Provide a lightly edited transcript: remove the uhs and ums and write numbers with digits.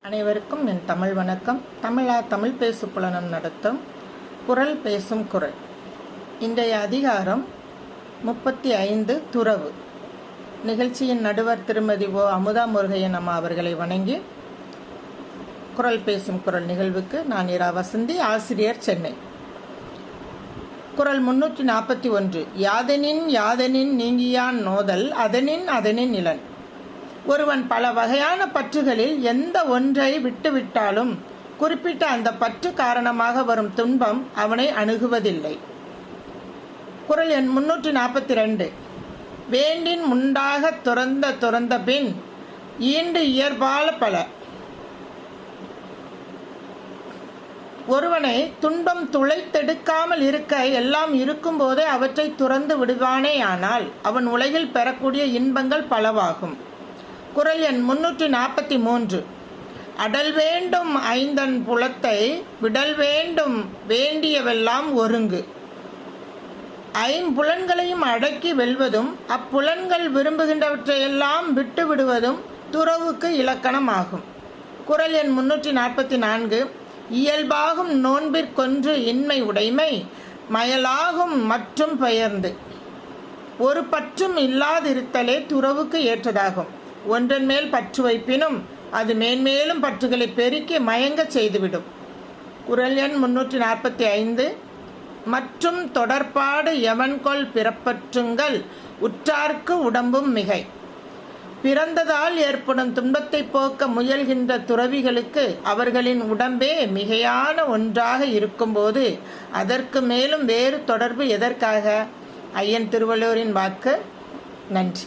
அனைவருக்கும் என் தமிழ் வணக்கம். தமிழ் பேசு புலனம் நடத்தும் குரல் பேசும் குரல். இன்றைய அதிகாரம் 35 துறவு. நிகழ்ச்சியின் நடுவர் திருமதி அமுதா முருகையன் அம்மா அவர்களை வணங்கி குரல் பேசும் குரல் நிகழ்வுக்கு நான் இரா வசந்தி, ஆசிரியர், சென்னை. குரல் 341. யாதெனின் யாதெனின் நீங்கியான் நோதல் அதனின் இலன். ஒருவன் பல வகையான பற்றுகளில் எந்த ஒன்றை விட்டுவிட்டாலும் குறிப்பிட்ட அந்த பற்று காரணமாக வரும் துன்பம் அவனை அணுகுவதில்லை. குரல் எண் 342. வேண்டின் முண்டாக துறந்த பின் ஈண்டு இயற்பால பல. ஒருவனை துன்பம் துளைத்தெடுக்காமல் இருக்க எல்லாம் இருக்கும் போதே அவற்றை துறந்து விடுவானேயானால் அவன் உலகில் பெறக்கூடிய இன்பங்கள் பலவாகும். குரல் எண் 343. அடல் வேண்டும் ஐந்தன் புலத்தை விடல் வேண்டும் வேண்டியவெல்லாம் ஒருங்கு. ஐம்புலன்களையும் அடக்கி வெல்வதும் அப்புலன்கள் விரும்புகின்றவற்றையெல்லாம் விட்டு விடுவதும் துறவுக்கு இலக்கணமாகும். குரல் எண் 344. இயல்பாகும் நோன்பிற்கொன்று இன்மை உடைமை மயலாகும் மற்றும் பெயர்ந்து. ஒரு பற்றும் இல்லாதிருத்தலே துறவுக்கு ஏற்றதாகும். ஒன்றன் மேல் பற்று வைப்பினும் அது மேன்மேலும் பற்றுகளை பெருக்கி மயங்க செய்துவிடும். குரல் எண் 345. மற்றும் தொடர்பாடு எவன்கொள் பிறப்பற்றுங்கள் உற்றார்க்கு உடம்பும் மிகை. பிறந்ததால் ஏற்படும் துன்பத்தை போக்க முயல்கின்ற துறவிகளுக்கு அவர்களின் உடம்பே மிகையான ஒன்றாக இருக்கும்போது அதற்கு மேலும் வேறு தொடர்பு எதற்காக? ஐயன் திருவள்ளுவரின் வாக்கு. நன்றி.